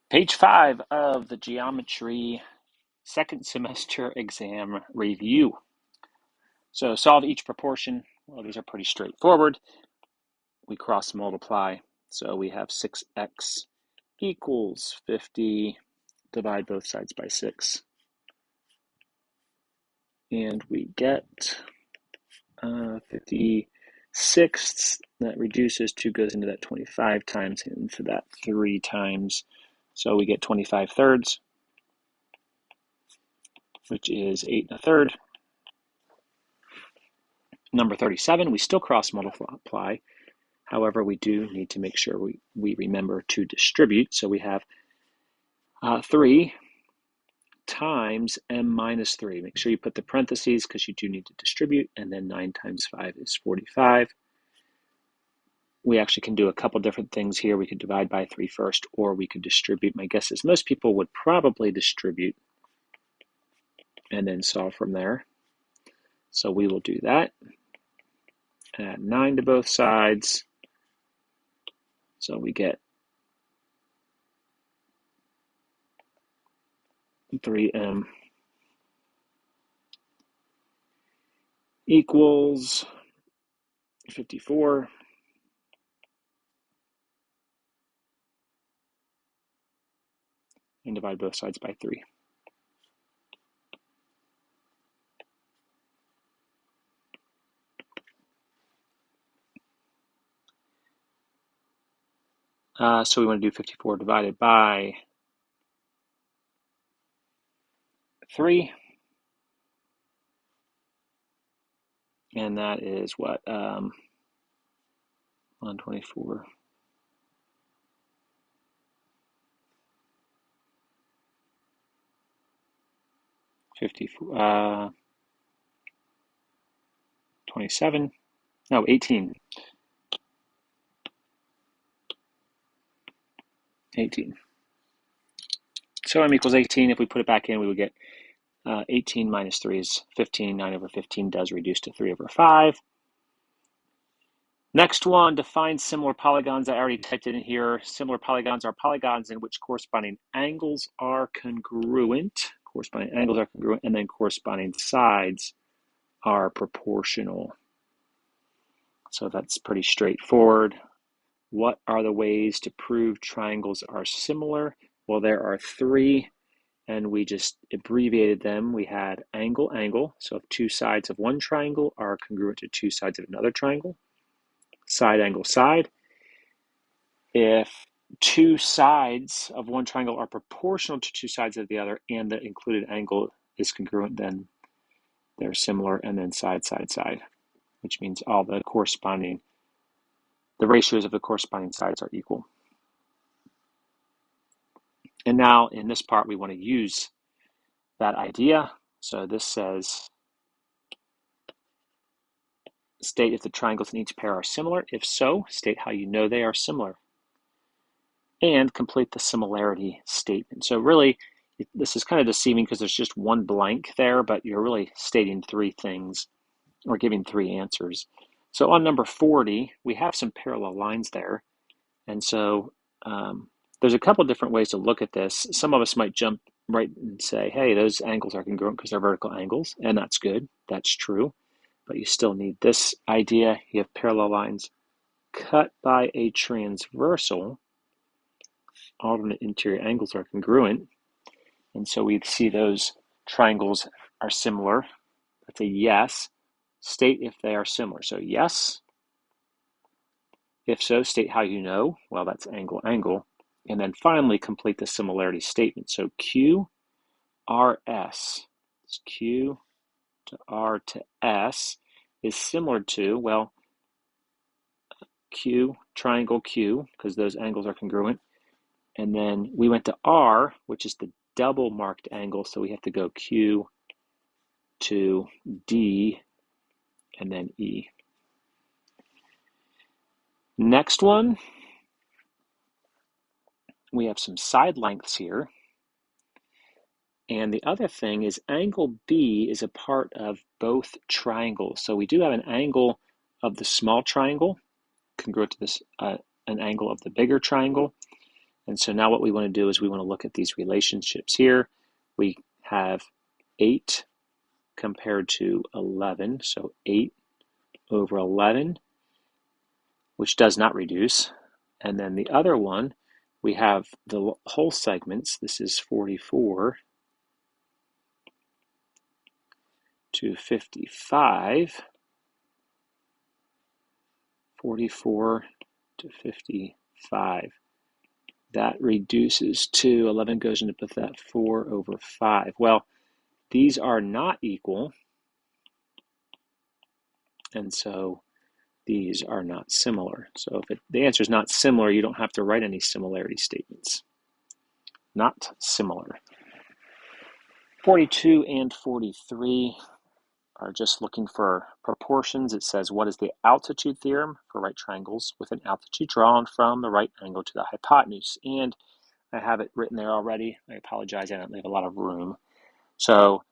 Page 5 of the geometry second semester exam review. So solve each proportion. Well, these are pretty straightforward. We cross multiply. So we have 6x equals 50. Divide both sides by 6. And we get 56. That reduces. 2 goes into that 25 times, and for that 3 times. So we get 25 thirds, which is 8 1/3. Number 37, we still cross multiply. However, we do need to make sure we remember to distribute. So we have 3 times m minus 3. Make sure you put the parentheses because you do need to distribute. And then 9 times 5 is 45. We actually can do a couple different things here. We could divide by 3 first, or we could distribute. My guess is most people would probably distribute and then solve from there. So we will do that. Add 9 to both sides. So we get 3m equals 54. And divide both sides by 3. So we want to do 54 divided by 3. And that is what? 124. 54. 27. No, 18. 18. So m equals 18. If we put it back in, we would get 18 minus 3 is 15. 9 over 15 does reduce to 3 over 5. Next one, define similar polygons. I already typed it in here. Similar polygons are polygons in which corresponding angles are congruent. Corresponding angles are congruent, and then corresponding sides are proportional. So that's pretty straightforward. What are the ways to prove triangles are similar? Well, there are 3, and we just abbreviated them. We had angle, angle. So if 2 sides of one triangle are congruent to 2 sides of another triangle. Side, angle, side. If 2 sides of one triangle are proportional to 2 sides of the other, and the included angle is congruent, then they're similar. And then side, side, side, which means all the ratios of the corresponding sides are equal. And now in this part, we want to use that idea. So this says, state if the triangles in each pair are similar. If so, state how you know they are similar. And complete the similarity statement. So really, this is kind of deceiving because there's just one blank there, but you're really stating 3 things or giving 3 answers. So on number 40, we have some parallel lines there. And so there's a couple different ways to look at this. Some of us might jump right and say, hey, those angles are congruent because they're vertical angles, and that's good. That's true. But you still need this idea. You have parallel lines cut by a transversal. Alternate interior angles are congruent. And so we see those triangles are similar. That's a yes. State if they are similar. So yes. If so, state how you know. Well, that's angle, angle. And then finally, complete the similarity statement. So Q, R, S. Q to R to S is similar to, well, Q, triangle Q, because those angles are congruent. And then we went to R, which is the double marked angle. So we have to go Q to D and then E. Next one, we have some side lengths here. And the other thing is angle B is a part of both triangles. So we do have an angle of the small triangle congruent to this an angle of the bigger triangle. And so now what we want to do is we want to look at these relationships here. We have 8 compared to 11, so 8 over 11, which does not reduce. And then the other one, we have the whole segments. This is 44 to 55. 44 to 55. That reduces to 11 goes into that 4 over 5. Well, these are not equal, and so these are not similar. So if the answer is not similar, you don't have to write any similarity statements. Not similar. 42 and 43 are just looking for proportions. It says, what is the altitude theorem for right triangles with an altitude drawn from the right angle to the hypotenuse? And I have it written there already. I apologize, I don't leave a lot of room. So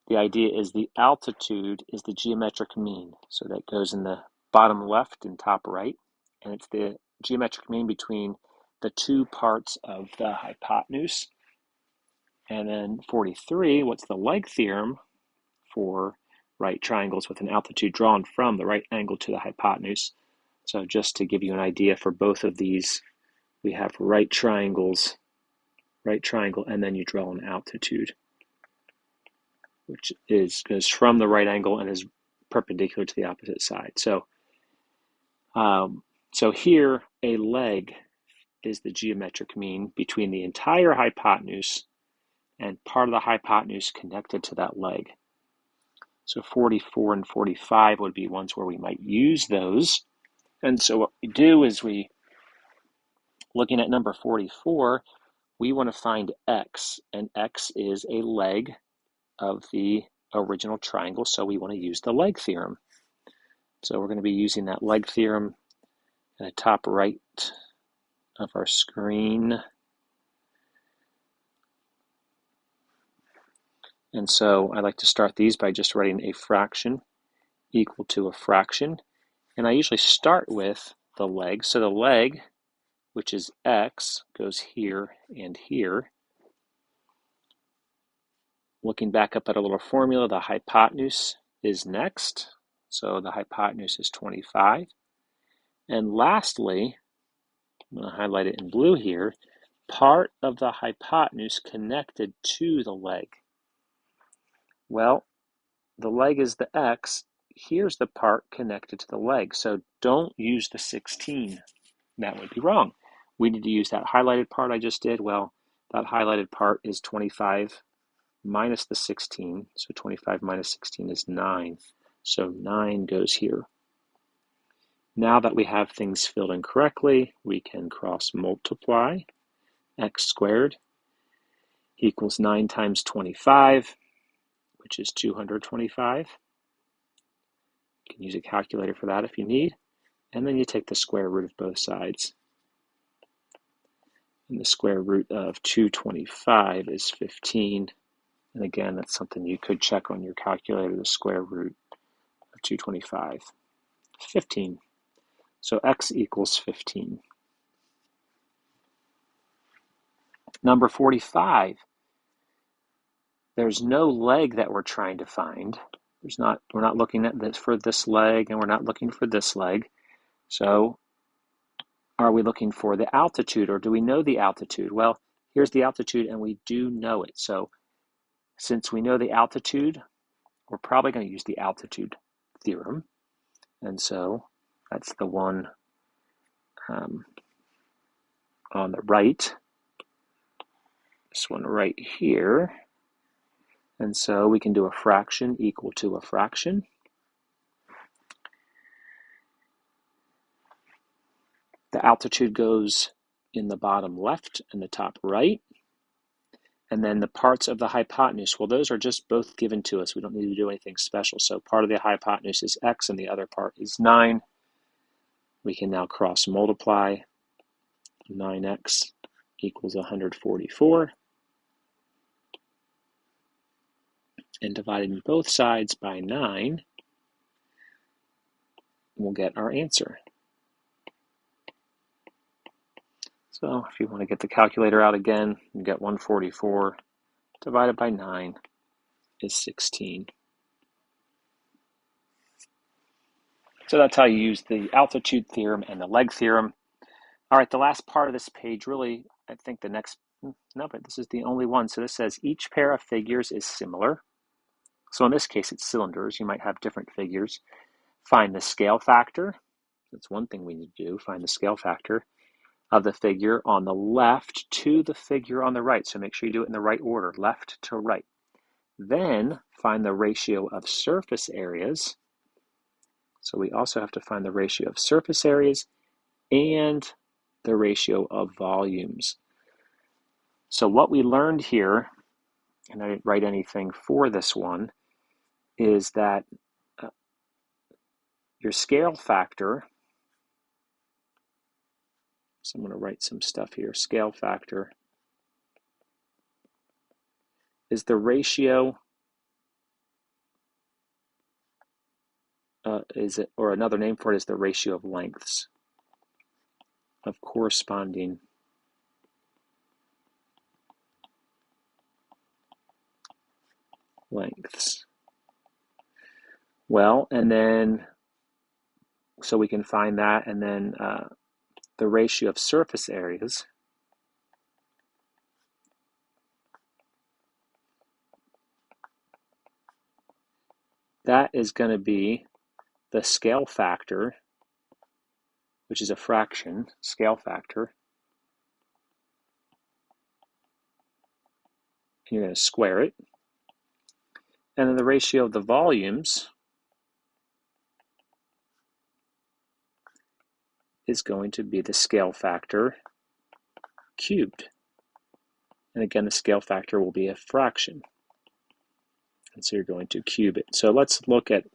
the idea is the altitude is the geometric mean. So that goes in the bottom left and top right. And it's the geometric mean between the two parts of the hypotenuse. And then 43, what's the leg theorem for right triangles with an altitude drawn from the right angle to the hypotenuse? So just to give you an idea for both of these, we have right triangle, and then you draw an altitude, which goes from the right angle and is perpendicular to the opposite side. So, so here a leg is the geometric mean between the entire hypotenuse and part of the hypotenuse connected to that leg. So 44 and 45 would be ones where we might use those. And so what we do is looking at number 44, we want to find x, and x is a leg of the original triangle, so we want to use the leg theorem. So we're going to be using that leg theorem in the top right of our screen. And so I like to start these by just writing a fraction equal to a fraction. And I usually start with the leg. So the leg, which is x, goes here and here. Looking back up at a little formula, the hypotenuse is next. So the hypotenuse is 25. And lastly, I'm going to highlight it in blue here, part of the hypotenuse connected to the leg. Well, the leg is the x. Here's the part connected to the leg. So don't use the 16. That would be wrong. We need to use that highlighted part I just did. Well, that highlighted part is 25 minus the 16. So 25 minus 16 is 9. So 9 goes here. Now that we have things filled in correctly, we can cross multiply. X squared equals 9 times 25, which is 225. You can use a calculator for that if you need. And then you take the square root of both sides. And the square root of 225 is 15. And again, that's something you could check on your calculator, the square root of 225. 15. So x equals 15. Number 45. There's no leg that we're trying to find. We're not looking at this for this leg, and we're not looking for this leg. So are we looking for the altitude, or do we know the altitude? Well, here's the altitude, and we do know it. So since we know the altitude, we're probably going to use the altitude theorem. And so that's the one on the right. This one right here. And so we can do a fraction equal to a fraction. The altitude goes in the bottom left and the top right. And then the parts of the hypotenuse, well, those are just both given to us. We don't need to do anything special. So part of the hypotenuse is x and the other part is 9. We can now cross multiply. 9x equals 144. And dividing both sides by 9, we'll get our answer. So if you want to get the calculator out again, you get 144 divided by 9 is 16. So that's how you use the altitude theorem and the leg theorem. All right, the last part of this page, really, I think the next, no, but this is the only one. So this says each pair of figures is similar. So in this case, it's cylinders. You might have different figures. Find the scale factor. That's one thing we need to do, find the scale factor of the figure on the left to the figure on the right. So make sure you do it in the right order, left to right. Then find the ratio of surface areas. So we also have to find the ratio of surface areas and the ratio of volumes. So what we learned here, and I didn't write anything for this one, is that your scale factor, so I'm going to write some stuff here, scale factor is the ratio, or another name for it is the ratio of lengths of corresponding lengths. Well, and then, so we can find that, and then the ratio of surface areas that is going to be the scale factor, which is a fraction, scale factor. You're going to square it. And then the ratio of the volumes is going to be the scale factor cubed. And again, the scale factor will be a fraction. And so you're going to cube it. So let's look at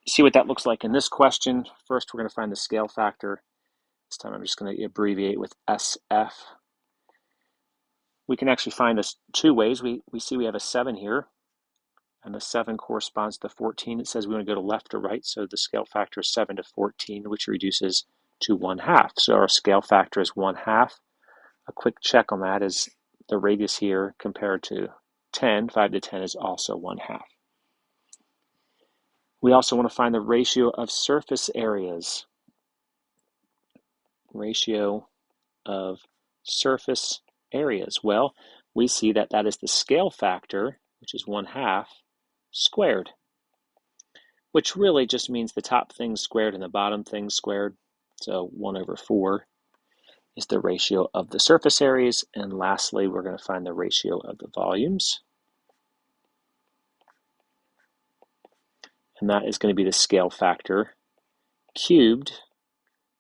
see what that looks like in this question. First, we're going to find the scale factor. This time I'm just going to abbreviate with SF. We can actually find this two ways. We see we have a 7 here, and the 7 corresponds to 14. It says we want to go to left or right, so the scale factor is 7 to 14, which reduces to 1/2. So our scale factor is 1/2. A quick check on that is the radius here compared to 10, 5 to 10 is also 1/2. We also want to find the ratio of surface areas. Ratio of surface areas. Well, we see that that is the scale factor, which is 1/2 squared, which really just means the top thing squared and the bottom thing squared. So 1/4 is the ratio of the surface areas. And lastly, we're going to find the ratio of the volumes. And that is going to be the scale factor cubed,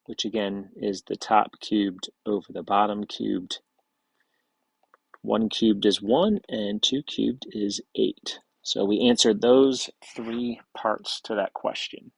which again is the top cubed over the bottom cubed. 1 cubed is 1, and 2 cubed is 8. So we answered those 3 parts to that question.